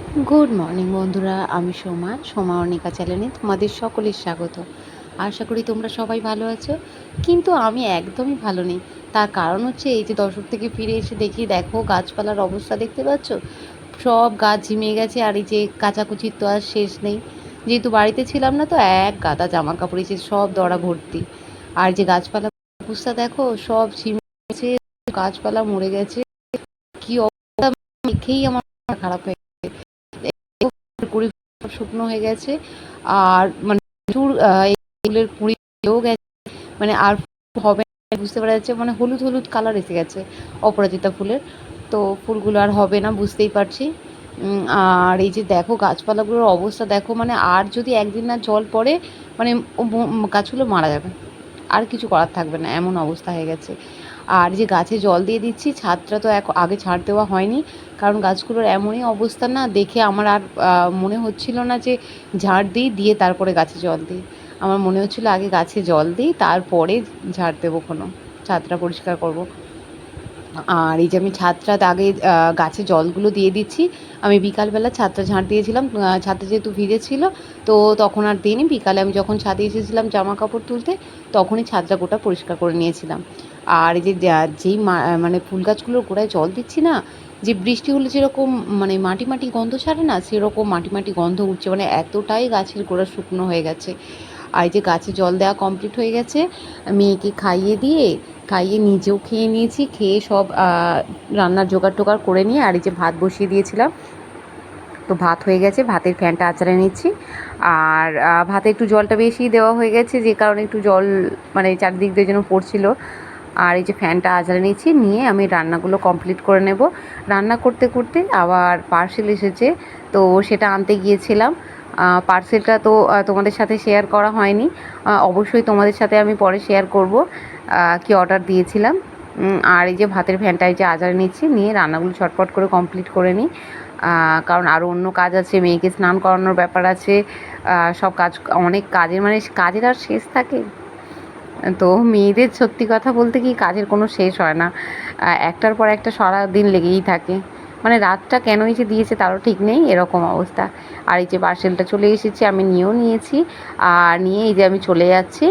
Good morning বন্ধুরা, আমি সোমা অর্ণিকা চ্যানেলে তোমাদের সকলের স্বাগত। আশা করি তোমরা সবাই ভালো আছো, কিন্তু আমি একদমই ভালো নেই। তার কারণ হচ্ছে এই যে দশক থেকে ফিরে এসে দেখি, দেখো গাছপালার অবস্থা দেখতে পাচ্ছ, সব গাছ ঝিমিয়ে গেছে। আর এই যে কাচাকুচির তো আর শেষ নেই। যেহেতু বাড়িতে ছিলাম না, তো এক গাদা জামা কাপড় এসে সব দড়া ভর্তি। আর যে গাছপালা অবস্থা দেখো, সব ঝিমিয়ে গেছে, গাছপালা মরে গেছে। কি অবস্থা দেখেই আমার খারাপ হয়ে কুড়ি শুকনো হয়ে গেছে। আর মানে প্রচুর এই ফুলের কুঁড়িও গেছে, মানে আর হবে না বুঝতে পারা যাচ্ছে। মানে হলুদ হলুদ কালার এসে গেছে অপরাজিতা ফুলের, তো ফুলগুলো আর হবে না বুঝতেই পারছি। আর এই যে দেখো গাছপালাগুলোর অবস্থা দেখো, মানে আর যদি একদিন না জল পড়ে, মানে গাছগুলো মারা যাবে, আর কিছু করার থাকবে না, এমন অবস্থা হয়ে গেছে। আর যে গাছে জল দিয়ে দিচ্ছি, ছাদটা তো আগে ছাড় দেওয়া হয়নি, কারণ গাছগুলোর এমনই অবস্থা না, দেখে আমার আর মনে হচ্ছিল না যে ঝাড় দিই, দিয়ে তারপরে গাছে জল দিই। আমার মনে হচ্ছিল আগে গাছে জল দিই, তারপরে ঝাড় দেবো, কোনো ছাদটা পরিষ্কার করব। আর এই যে আমি ছাদটা আগে গাছে জলগুলো দিয়ে দিচ্ছি। আমি বিকালবেলা ছাদটা ঝাঁট দিয়েছিলাম, ছাদটা যেহেতু ভিজে ছিল, তো তখন আর দিইনি। বিকালে আমি যখন ছাদে এসেছিলাম জামা কাপড় তুলতে, তখনই ছাদটা গোটা পরিষ্কার করে নিয়েছিলাম। আর এই যে যেই মানে ফুল গাছগুলোর গোড়ায় জল দিচ্ছি না, যে বৃষ্টি হলে যেরকম মানে মাটি মাটি গন্ধ ছাড়ে না, সেরকম মাটি মাটি গন্ধ উঠছে, মানে এতটাই গাছের গোড়া শুকনো হয়ে গেছে। আর এই যে গাছে জল দেওয়া কমপ্লিট হয়ে গেছে, মেয়েকে খাইয়ে নিজেও খেয়ে নিয়েছি। খেয়ে সব রান্নার জোগাড় টোগাড় করে নিয়ে, আর এই যে ভাত বসিয়ে দিয়েছিলাম, তো ভাত হয়ে গেছে, ভাতের ফ্যানটা আঁচড়ে নিচ্ছি। আর ভাতে একটু জলটা বেশি দেওয়া হয়ে গেছে, যে কারণে একটু জল মানে চারদিক দিয়ে যেন পড়ছিল। আর এই যে ফ্যানটা আঁচড়ে নিচ্ছি, নিয়ে আমি রান্নাগুলো কমপ্লিট করে নেব। রান্না করতে করতে আবার পার্সেল এসেছে, তো সেটা আনতে গিয়েছিলাম। পার্সেলটা তো তোমাদের সাথে শেয়ার করা হয়নি, অবশ্যই তোমাদের সাথে আমি পরে শেয়ার করব কি অর্ডার দিয়েছিলাম। আর এই যে ভাতের ফ্যানটা এই যে আঁচড়ে নিচ্ছি, নিয়ে রান্নাগুলো ছটপট করে কমপ্লিট করে নিই, কারণ আরও অন্য কাজ আছে, মেয়েকে স্নান করানোর ব্যাপার আছে। সব কাজ, অনেক কাজের, মানে কাজের আর শেষ থাকে? তো মেয়েদের সত্যি কথা বলতে কি, কাজের কোনো শেষ হয় না, একটার পর একটা সারাদিন লেগেই থাকে। মানে রাতটা কেনই যে দিয়েছে তারও ঠিক নেই, এরকম অবস্থা। আর এই যে পার্সেলটা চলে এসেছে, আমি নিয়েও নিয়েছি। আর নিয়ে এই যে আমি চলে যাচ্ছি।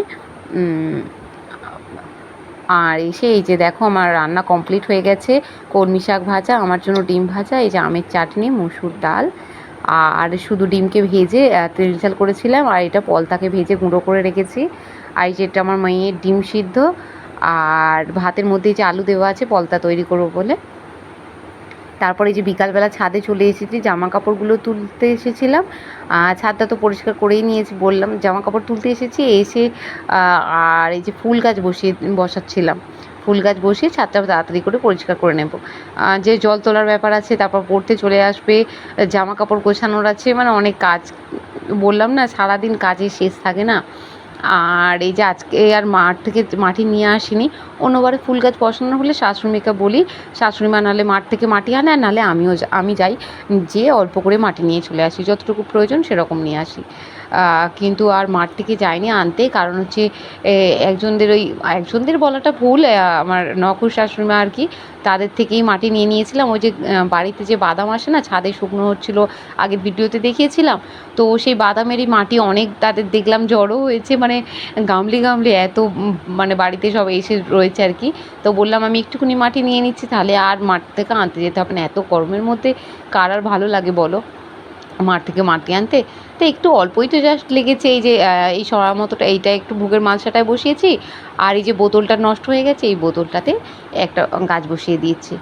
আর এসে এই যে দেখো আমার রান্না কমপ্লিট হয়ে গেছে। কলমি শাক ভাজা, আমার জন্য ডিম ভাজা, এই যে আমের চাটনি, মসুর ডাল, আর শুধু ডিমকে ভেজে তেল ঝাল করেছিলাম, আর এটা পলতাকে ভেজে গুঁড়ো করে রেখেছি। আর এই যে এটা আমার মেয়ের ডিম সিদ্ধ। আর ভাতের মধ্যে যে আলু দেওয়া আছে পলতা তৈরি করবো বলে। তারপরে যে বিকালবেলা ছাদে চলে এসেছি, জামা কাপড়গুলো তুলতে এসেছিলাম। ছাদটা তো পরিষ্কার করেই নিয়েছি, বললাম জামা কাপড় তুলতে এসেছি এসে। আর এই যে ফুল গাছ বসাচ্ছিলাম, ফুল গাছ বসিয়ে ছাদটা তাড়াতাড়ি করে পরিষ্কার করে নেব। যে জল তোলার ব্যাপার আছে, তারপর পড়তে চলে আসবে, জামা কাপড় গোছানোর আছে, মানে অনেক কাজ। বললাম না, সারাদিন কাজে শেষ থাকে না। আর এই যে আজকে আর মাঠ থেকে মাটি নিয়ে আসিনি। অন্যবারে ফুল গাছ বসানো হলে শাশুড়িমাকে বলি, শাশুড়িমা নাহলে মাঠ থেকে মাটি আনে, আর নাহলে আমি যাই, যেয়ে অল্প করে মাটি নিয়ে চলে আসি, যতটুকু প্রয়োজন সেরকম নিয়ে আসি। কিন্তু আর মাঠ থেকে যাইনি আনতে, কারণ হচ্ছে একজনদের বলাটা ভুল, আমার নখুর শাশুড়িমা আর কি, তাদের থেকেই মাটি নিয়ে নিয়েছিলাম। ওই যে বাড়িতে যে বাদাম আসে না, ছাদে শুকনো হচ্ছিলো, আগের ভিডিওতে দেখিয়েছিলাম। তো সেই বাদামেরই মাটি অনেক তাদের দেখলাম জড়ো হয়েছে, মানে গামলি গামলি এত, মানে বাড়িতে সব এসে রয়েছে আর কি। তো বললাম আমি একটুখানি মাটি নিয়ে নিচ্ছি, তাহলে আর মাঠ থেকে আনতে যেতে হবে না। এত গরমের মধ্যে কার আর ভালো লাগে বলো মাঠ থেকে মাটি আনতে? তো একটু অল্পই তো জাস্ট লেগেছে। এই যে এই সরা মতোটা, এইটা একটু ভোগের মালসাটায় বসিয়েছি। আর এই যে বোতলটা নষ্ট হয়ে গেছে, এই বোতলটাতে একটা গাছ বসিয়ে দিয়েছি।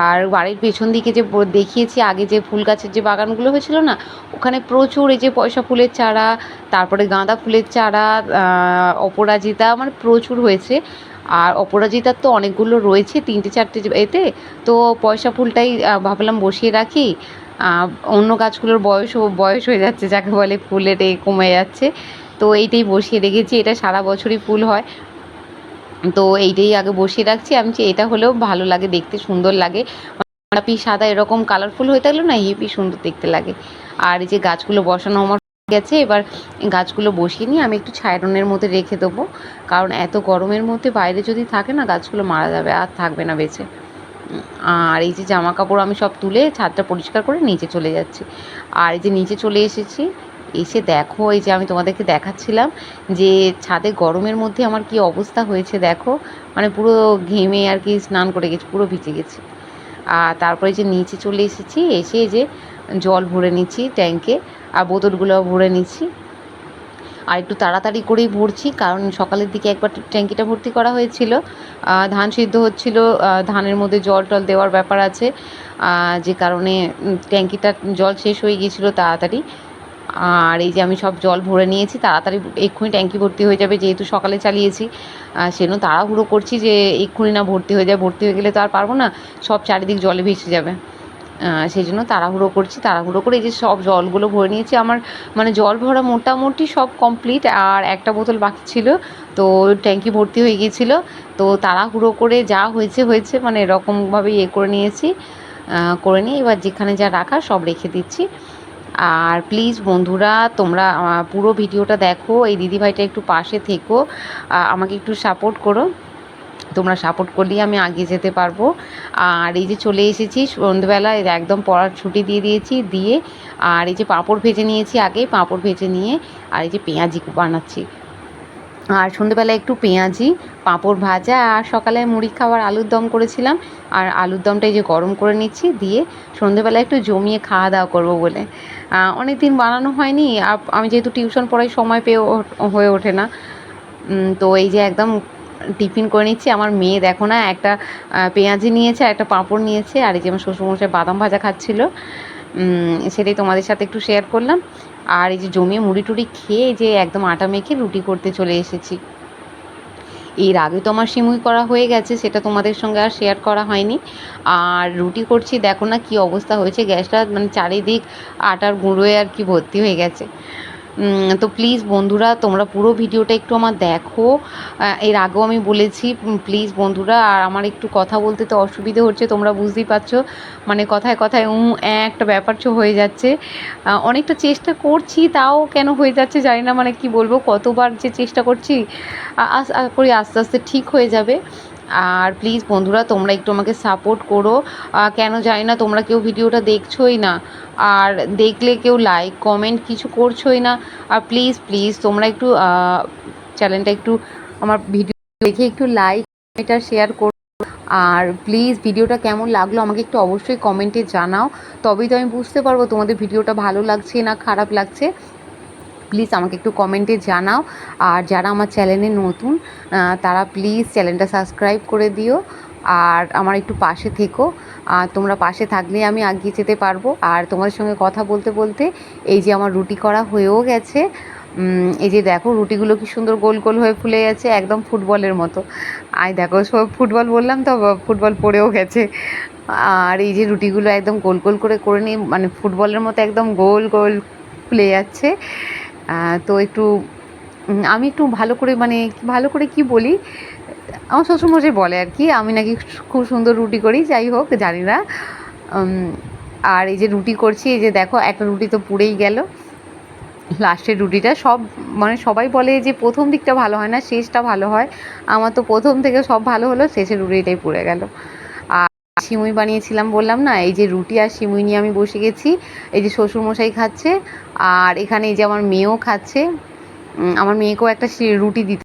আর বাড়ির পেছন দিকে যে দেখিয়েছি আগে, যে ফুল গাছের যে বাগানগুলো হয়েছিল না, ওখানে প্রচুর এই যে পয়সা ফুলের চারা, তারপরে গাঁদা ফুলের চারা, অপরাজিতা, মানে প্রচুর হয়েছে। আর অপরাজিতার তো অনেকগুলো রয়েছে, 3-4টে এতে। তো পয়সা ফুলটাই ভাবলাম বসিয়ে রাখি। অন্য গাছগুলোর বয়স হয়ে যাচ্ছে, যাকে বলে ফুলের কমে যাচ্ছে। তো এইটাই বসিয়ে রেখেছি, এটা সারা বছরই ফুল হয়। তো এইটাই আগে বসিয়ে রাখছি। আমি যে এটা হলেও ভালো লাগে দেখতে, সুন্দর লাগে। গোলাপি সাদা এরকম কালারফুল হয়ে থাকলে না হেবি সুন্দর দেখতে লাগে। আর এই যে গাছগুলো বসানো আমার গেছে, এবার গাছগুলো বসিয়ে নিয়ে আমি একটু ছায়ারনের মধ্যে রেখে দেবো, কারণ এত গরমের মধ্যে বাইরে যদি থাকে না, গাছগুলো মারা যাবে, আর থাকবে না বেঁচে। আর এই যে জামা কাপড় আমি সব তুলে ছাদটা পরিষ্কার করে নিচে চলে যাচ্ছি। আর এই যে নিচে চলে এসেছি, এসে দেখো এই যে আমি তোমাদেরকে দেখাচ্ছিলাম যে ছাদে গরমের মধ্যে আমার কি অবস্থা হয়েছে দেখো, মানে পুরো ঘেমে আর কি স্নান করে গেছি, পুরো ভিজে গেছি। আর তারপরে যে নিচে চলে এসেছি, এসে যে জল ভরে নিচ্ছি ট্যাঙ্কে, আর বোতলগুলো ভরে নিচ্ছি। আর একটু তাড়াতাড়ি করেই ভরছি, কারণ সকালের দিকে একবার ট্যাঙ্কিটা ভর্তি করা হয়েছিল, ধান সিদ্ধ হচ্ছিল, ধানের মধ্যে জল টল দেওয়ার ব্যাপার আছে, যে কারণে ট্যাঙ্কিটা জল শেষ হয়ে গিয়েছিলো তাড়াতাড়ি। আর এই যে আমি সব জল ভরে নিয়েছি, তাড়াতাড়ি এক্ষুনি ট্যাঙ্কি ভর্তি হয়ে যাবে, যেহেতু সকালে চালিয়েছি। সেজন্য তাড়াহুড়ো করছি যে এক্ষুনি না ভর্তি হয়ে যায়, ভর্তি হয়ে গেলে তো আর পারবো না, সব চারিদিক জলে ভেসে যাবে। সেই জন্য তাড়াহুড়ো করছি, তাড়াহুড়ো করে এই যে সব জলগুলো ভরে নিয়েছি। আমার মানে জল ভরা মোটামুটি সব কমপ্লিট, আর একটা বোতল বাকি ছিল, তো ট্যাঙ্কি ভর্তি হয়ে গিয়েছিলো। তো তাড়াহুড়ো করে যা হয়েছে হয়েছে, মানে এরকমভাবে ইয়ে করে নিয়েছি, করে নিয়ে এবার যেখানে যা রাখার সব রেখে দিচ্ছি। আর প্লিজ বন্ধুরা, তোমরা পুরো ভিডিওটা দেখো, এই দিদিভাইটা একটু পাশে থেকো, আমাকে একটু সাপোর্ট করো, তোমরা সাপোর্ট করলেই আমি এগিয়ে যেতে পারবো। আর এই যে চলে এসেছি সন্ধ্যেবেলায়, একদম পড়ার ছুটি দিয়ে দিয়েছি, দিয়ে আর এই যে পাঁপড় ভেজে নিয়েছি, আগে পাঁপড় ভেজে নিয়ে আর এই যে পেঁয়াজি বানাচ্ছি। আর সন্ধ্যেবেলায় একটু পেঁয়াজি, পাঁপড় ভাজা, আর সকালে মুড়ি খাওয়ার আলুর দম করেছিলাম, আর আলুর দমটা এই যে গরম করে নিচ্ছি, দিয়ে সন্ধ্যেবেলায় একটু জমিয়ে খাওয়া দাওয়া করবো বলে। অনেক দিন বানানো হয়নি, আর আমি যেহেতু টিউশন পড়াই সময় পেয়ে হয়ে ওঠে না। তো এই যে একদম টিফিন করে নিচ্ছি। আমার মেয়ে দেখো না, একটা পেঁয়াজি নিয়েছে, আর একটা পাঁপড় নিয়েছে, আর এই যে আমার শ্বশুরমশাই বাদাম ভাজা খাচ্ছিল, সেটাই তোমাদের সাথে একটু শেয়ার করলাম। আর এই যে জমিয়ে মুড়ি টুড়ি খেয়ে যে একদম আটা মেখে রুটি করতে চলে এসেছি। এর আগে তো আমার সিমুই করা হয়ে গেছে, সেটা তোমাদের সঙ্গে আর শেয়ার করা হয়নি। আর রুটি করছি, দেখো না কী অবস্থা হয়েছে, গ্যাসটা মানে চারিদিক আটার গুঁড়োয় আর কি ভর্তি হয়ে গেছে। তো প্লিজ বন্ধুরা, তোমরা পুরো ভিডিওটা একটু আমার দেখো। এর আগেও আমি বলেছি, প্লিজ বন্ধুরা, আর আমার একটু কথা বলতে তো অসুবিধে হচ্ছে, তোমরা বুঝতেই পারছো, মানে কথায় কথায় একটা ব্যাপার হয়ে যাচ্ছে। অনেকটা চেষ্টা করছি, তাও কেন হয়ে যাচ্ছে জানি না, মানে কি বলবো, কতবার যে চেষ্টা করছি, আশা করি আস্তে আস্তে ঠিক হয়ে যাবে। আর প্লিজ বন্ধুরা, তোমরা একটু আমাকে সাপোর্ট করো, কেন জানি না তোমরা কেউ ভিডিওটা দেখছোই না, আর দেখলে কেউ লাইক কমেন্ট কিছু করছোই না। আর প্লিজ প্লিজ তোমরা একটু চ্যানেলটা একটু, আমার ভিডিও দেখে একটু লাইক এটা শেয়ার করো। আর প্লিজ ভিডিওটা কেমন লাগলো আমাকে একটু অবশ্যই কমেন্টে জানাও, তবেই তো আমি বুঝতে পারবো তোমাদের ভিডিওটা ভালো লাগছে না খারাপ লাগছে। প্লিজ আমাকে একটু কমেন্টে জানাও। আর যারা আমার চ্যানেলে নতুন, তারা প্লিজ চ্যানেলটা সাবস্ক্রাইব করে দিও, আর আমার একটু পাশে থেকো। আর তোমরা পাশে থাকলেই আমি এগিয়ে যেতে পারবো। আর তোমাদের সঙ্গে কথা বলতে বলতে এই যে আমার রুটি করা হয়েও গেছে। এই যে দেখো রুটিগুলো কি সুন্দর গোল গোল হয়ে ফুলে গেছে, একদম ফুটবলের মতো। আর দেখো সব ফুটবল বললাম তো, ফুটবল পড়েও গেছে। আর এই যে রুটিগুলো একদম গোল গোল করে নিই, মানে ফুটবলের মতো একদম গোল গোল ফুলে যাচ্ছে। তো একটু আমি একটু ভালো করে, মানে ভালো করে কি বলি, আমার শ্বশুরমশাই বলে আর কি, আমি নাকি খুব সুন্দর রুটি করি, যাই হোক জানি না। আর এই যে রুটি করছি, এই যে দেখো একটা রুটি তো পুড়েই গেল, লাস্টের রুটিটা। মানে সবাই বলে যে প্রথম দিকটা ভালো হয় না, শেষটা ভালো হয়। আমার তো প্রথম থেকে সব ভালো হলো, শেষের রুটিটাই পুড়ে গেল। আর সিমুই বানিয়েছিলাম বললাম না, এই যে রুটি আর সিমুই নিয়ে আমি বসে গেছি। এই যে শ্বশুরমশাই খাচ্ছে, আর এখানে এই যে আমার মেয়েও খাচ্ছে। আমার মেয়েকেও একটা রুটি দিতে